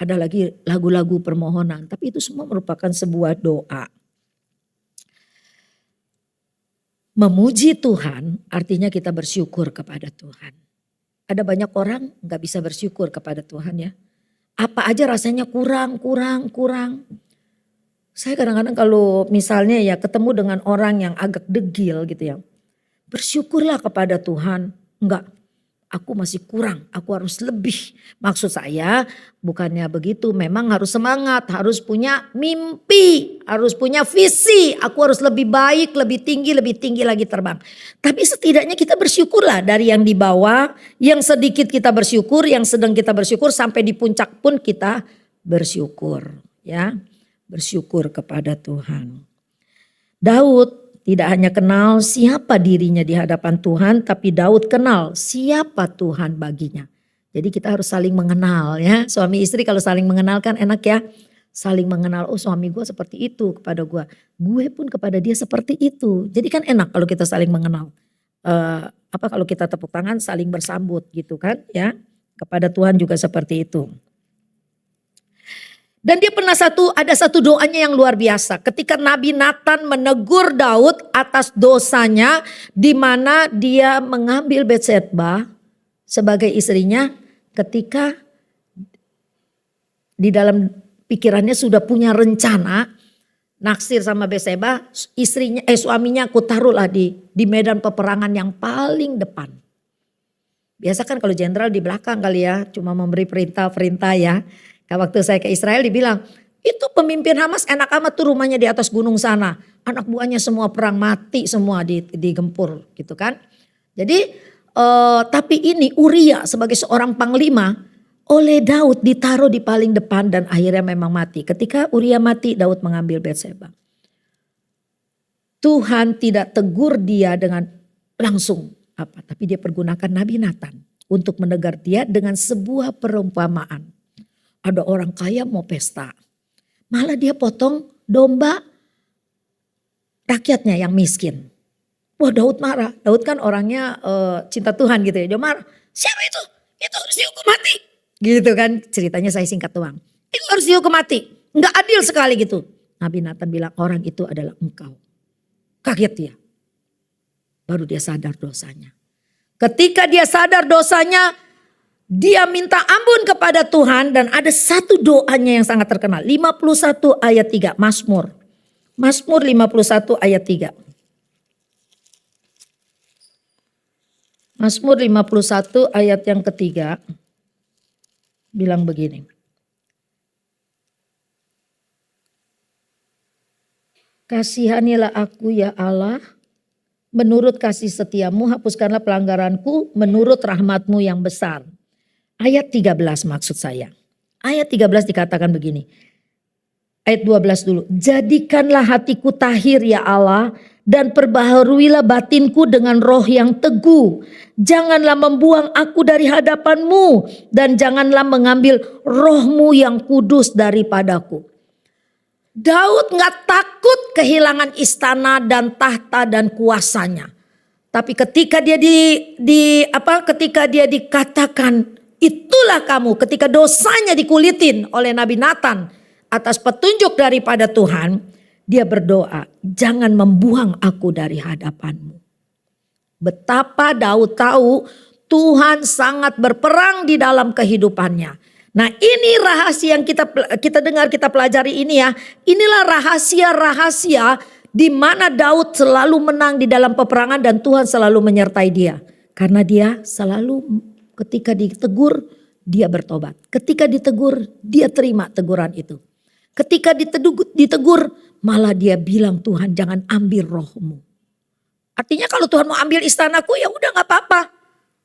Ada lagi lagu-lagu permohonan, tapi itu semua merupakan sebuah doa. Memuji Tuhan artinya kita bersyukur kepada Tuhan. Ada banyak orang gak bisa bersyukur kepada Tuhan ya. Apa aja rasanya kurang. Saya kadang-kadang kalau misalnya ya ketemu dengan orang yang agak degil gitu ya. Bersyukurlah kepada Tuhan. Enggak, aku masih kurang, aku harus lebih. Maksud saya bukannya begitu, memang harus semangat, harus punya mimpi, harus punya visi. Aku harus lebih baik, lebih tinggi lagi terbang. Tapi setidaknya kita bersyukurlah dari yang di bawah, yang sedikit kita bersyukur, yang sedang kita bersyukur, sampai di puncak pun kita bersyukur ya. Bersyukur kepada Tuhan. Daud tidak hanya kenal siapa dirinya di hadapan Tuhan, tapi Daud kenal siapa Tuhan baginya. Jadi kita harus saling mengenal ya. Suami istri kalau saling mengenal kan enak ya. Saling mengenal, oh suami gue seperti itu kepada gue. Gue pun kepada dia seperti itu. Jadi kan enak kalau kita saling mengenal. Kalau kita tepuk tangan saling bersambut gitu kan ya. Kepada Tuhan juga seperti itu. Dan dia pernah ada satu doanya yang luar biasa. Ketika Nabi Nathan menegur Daud atas dosanya, di mana dia mengambil Batseba sebagai istrinya, ketika di dalam pikirannya sudah punya rencana naksir sama Batseba, suaminya aku taruhlah di medan peperangan yang paling depan. Biasa kan kalau jenderal di belakang kali ya, cuma memberi perintah ya. Waktu saya ke Israel dibilang, itu pemimpin Hamas enak amat tuh rumahnya di atas gunung sana. Anak buahnya semua perang mati semua digempur gitu kan. Jadi tapi ini Uria sebagai seorang panglima oleh Daud ditaruh di paling depan dan akhirnya memang mati. Ketika Uria mati, Daud mengambil Batseba. Tuhan tidak tegur dia dengan langsung tapi dia pergunakan Nabi Nathan untuk menegur dia dengan sebuah perumpamaan. Ada orang kaya mau pesta, malah dia potong domba rakyatnya yang miskin. Wah Daud marah, Daud kan orangnya cinta Tuhan gitu ya. Dia marah, siapa itu? Itu harus dihukum mati. Gitu kan ceritanya, saya singkat doang. Itu harus dihukum mati, nggak adil sekali gitu. Nabi Nathan bilang orang itu adalah engkau. Kaget dia, baru dia sadar dosanya. Ketika dia sadar dosanya, dia minta ampun kepada Tuhan dan ada satu doanya yang sangat terkenal. 51 ayat 3 Mazmur 51 ayat 3. Mazmur 51 ayat yang ketiga bilang begini. Kasihanilah aku ya Allah, menurut kasih setiamu hapuskanlah pelanggaranku, menurut rahmatmu yang besar. Ayat 13 maksud saya. Ayat 13 dikatakan begini. Ayat 12 dulu. Jadikanlah hatiku tahir ya Allah dan perbaharuilah batinku dengan roh yang teguh. Janganlah membuang aku dari hadapanmu dan janganlah mengambil rohmu yang kudus daripadaku. Daud gak takut kehilangan istana dan tahta dan kuasanya. Tapi ketika dia ketika dia dikatakan itulah kamu, ketika dosanya dikulitin oleh Nabi Nathan atas petunjuk daripada Tuhan, dia berdoa, jangan membuang aku dari hadapanmu. Betapa Daud tahu Tuhan sangat berperang di dalam kehidupannya. Nah, ini rahasia yang kita dengar, kita pelajari ini ya. Inilah rahasia-rahasia di mana Daud selalu menang di dalam peperangan dan Tuhan selalu menyertai dia. Karena dia selalu ketika ditegur, dia bertobat. Ketika ditegur, dia terima teguran itu. Ketika ditegur, malah dia bilang, Tuhan jangan ambil rohmu. Artinya kalau Tuhan mau ambil istanaku, ya udah gak apa-apa.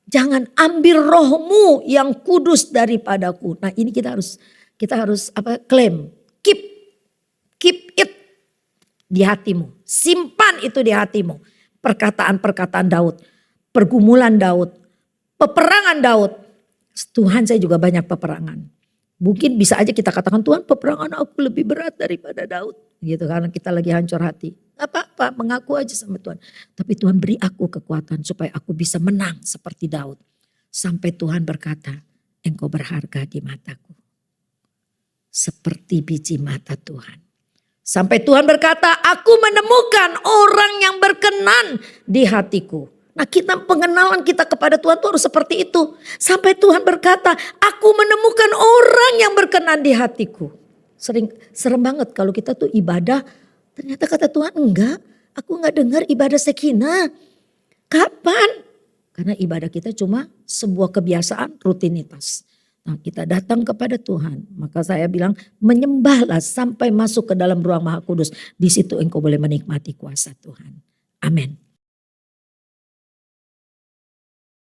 Jangan ambil rohmu yang kudus daripadaku. Nah, ini kita harus klaim. Keep it di hatimu. Simpan itu di hatimu. Perkataan-perkataan Daud. Pergumulan Daud. Peperangan Daud. Tuhan, saya juga banyak peperangan. Mungkin bisa aja kita katakan, Tuhan peperangan aku lebih berat daripada Daud. Gitu, karena kita lagi hancur hati. Gak apa-apa, mengaku aja sama Tuhan. Tapi Tuhan beri aku kekuatan supaya aku bisa menang seperti Daud. Sampai Tuhan berkata, engkau berharga di mataku. Seperti biji mata Tuhan. Sampai Tuhan berkata, aku menemukan orang yang berkenan di hatiku. Nah, pengenalan kita kepada Tuhan itu harus seperti itu. Sampai Tuhan berkata, aku menemukan orang yang berkenan di hatiku. Serem banget kalau kita tuh ibadah, ternyata kata Tuhan enggak. Aku enggak dengar ibadah Shekinah. Kapan? Karena ibadah kita cuma sebuah kebiasaan, rutinitas. Nah, kita datang kepada Tuhan. Maka saya bilang, menyembahlah sampai masuk ke dalam ruang Maha Kudus. Di situ engkau boleh menikmati kuasa Tuhan. Amin.